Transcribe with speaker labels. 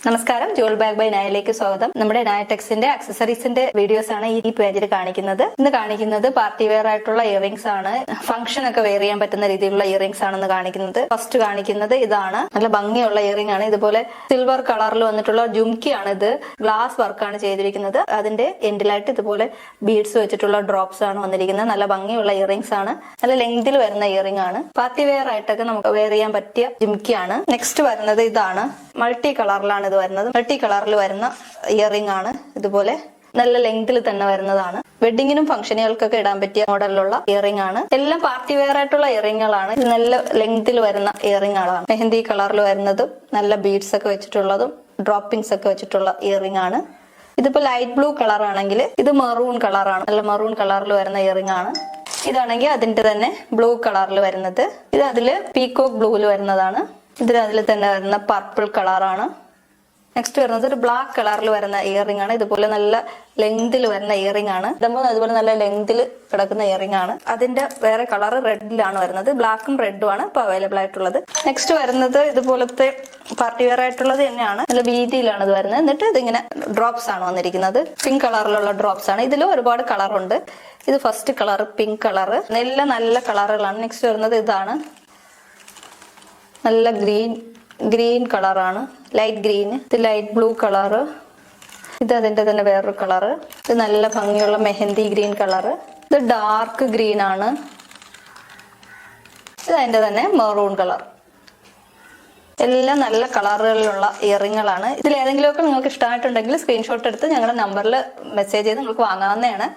Speaker 1: നമസ്കാരം, Jual bag by നായയിലേക്ക് സ്വാഗതം. നമ്മുടെ നായടെക്സിന്റെ അക്സസറീസിന്റെ വീഡിയോസ് ആണ് ഈ പേജിൽ കാണിക്കുന്നത്. ഇന്ന് കാണിക്കുന്നത് പാർട്ടി വെയർ ആയിട്ടുള്ള ഇയറിംഗ്സ് ആണ്. ഫംഗ്ഷൻ ഒക്കെ വെയർ ചെയ്യാൻ പറ്റുന്ന രീതിയിലുള്ള ഇയറിംഗ്സ് ആണെന്ന് കാണിക്കുന്നത്. ഫസ്റ്റ് കാണിക്കുന്നത് ഇതാണ്. നല്ല ഭംഗിയുള്ള ഇയറിംഗ് ആണ്. ഇതുപോലെ സിൽവർ കളറിൽ വന്നിട്ടുള്ള ജുംക്കിയാണ്. ഇത് ഗ്ലാസ് വർക്കാണ് ചെയ്തിരിക്കുന്നത്. അതിന്റെ എൻഡിലായിട്ട് ഇതുപോലെ ബീഡ്സ് വെച്ചിട്ടുള്ള ഡ്രോപ്സ് ആണ് വന്നിരിക്കുന്നത്. നല്ല ഭംഗിയുള്ള ഇയറിംഗ്സ് ആണ്. നല്ല ലെങ്തിൽ വരുന്ന ഇയറിംഗ് ആണ്. പാർട്ടി വെയർ ആയിട്ടൊക്കെ നമുക്ക് വെയർ ചെയ്യാൻ പറ്റിയ ജുംക്കിയാണ്. നെക്സ്റ്റ് വരുന്നത് ഇതാണ്. മൾട്ടി കളറിലാണ് ഇത് വരുന്നത്. മൾട്ടി കളറിൽ വരുന്ന ഇയറിംഗ് ആണ്. ഇതുപോലെ നല്ല ലെങ്തിൽ തന്നെ വരുന്നതാണ്. വെഡിങ്ങിനും ഫംഗ്ഷനുകൾക്കൊക്കെ ഇടാൻ പറ്റിയ മോഡലിലുള്ള ഇയറിംഗ് ആണ്. എല്ലാം പാർട്ടി വെയർ ആയിട്ടുള്ള ഇയറിംഗുകളാണ്. ഇത് നല്ല ലെങ്തിൽ വരുന്ന ഇയറിംഗുകളാണ്. മെഹന്തി കളറിൽ വരുന്നതും നല്ല ബീഡ്സ് ഒക്കെ വെച്ചിട്ടുള്ളതും ഡ്രോപ്പിംഗ്സ് ഒക്കെ വെച്ചിട്ടുള്ള ഇയറിംഗ് ആണ്. ഇതിപ്പോ ലൈറ്റ് ബ്ലൂ കളർ ആണെങ്കിൽ ഇത് മെറൂൺ കളറാണ്. നല്ല മെറൂൺ കളറിൽ വരുന്ന ഇയറിംഗ് ആണ്. ഇതാണെങ്കിൽ അതിന്റെ തന്നെ ബ്ലൂ കളറിൽ വരുന്നത്. ഇത് അതില് പീകോക്ക് ബ്ലൂവിൽ വരുന്നതാണ്. അതിൽ തന്നെ വരുന്ന പർപ്പിൾ കളറാണ്. നെക്സ്റ്റ് വരുന്നത് ഒരു ബ്ലാക്ക് കളറിൽ വരുന്ന ഇയറിംഗ് ആണ്. ഇതുപോലെ നല്ല ലെങ്തിൽ വരുന്ന ഇയറിംഗ് ആണ്. ഇടുമ്പോൾ അതുപോലെ നല്ല ലെങ്തിൽ കിടക്കുന്ന ഇയറിംഗ് ആണ്. അതിന്റെ വേറെ കളർ റെഡിലാണ് വരുന്നത്. ബ്ലാക്കും റെഡും ആണ് ഇപ്പൊ അവൈലബിൾ ആയിട്ടുള്ളത്. നെക്സ്റ്റ് വരുന്നത് ഇതുപോലത്തെ പാർട്ടി വെയർ ആയിട്ടുള്ളത് തന്നെയാണ്. നല്ല വീതിയിലാണ് ഇത് വരുന്നത്. എന്നിട്ട് ഇതിങ്ങനെ ഡ്രോപ്സ് ആണ് വന്നിരിക്കുന്നത്. പിങ്ക് കളറിലുള്ള ഡ്രോപ്സ് ആണ്. ഇതിലും ഒരുപാട് കളറുണ്ട്. ഇത് ഫസ്റ്റ് കളർ പിങ്ക് കളർ. എല്ലാം നല്ല കളറുകളാണ്. നെക്സ്റ്റ് വരുന്നത് ഇതാണ്. നല്ല ഗ്രീൻ കളറാണ്. Light green. ഇത് ലൈറ്റ് ബ്ലൂ കളറ്. ഇത് അതിന്റെ തന്നെ വേറൊരു കളറ്. ഇത് നല്ല ഭംഗിയുള്ള മെഹന്തി ഗ്രീൻ കളറ്. ഇത് ഡാർക്ക് ഗ്രീൻ ആണ്. ഇത് അതിന്റെ തന്നെ മെറൂൺ കളർ. എല്ലാം നല്ല കളറുകളിലുള്ള ഇയറിങ്ങുകളാണ്. ഇതിൽ ഏതെങ്കിലുമൊക്കെ നിങ്ങൾക്ക് ഇഷ്ടമായിട്ടുണ്ടെങ്കിൽ സ്ക്രീൻഷോട്ട് എടുത്ത് ഞങ്ങളുടെ നമ്പറിൽ മെസ്സേജ് ചെയ്ത് നിങ്ങൾക്ക് വാങ്ങാവുന്നതാണ്.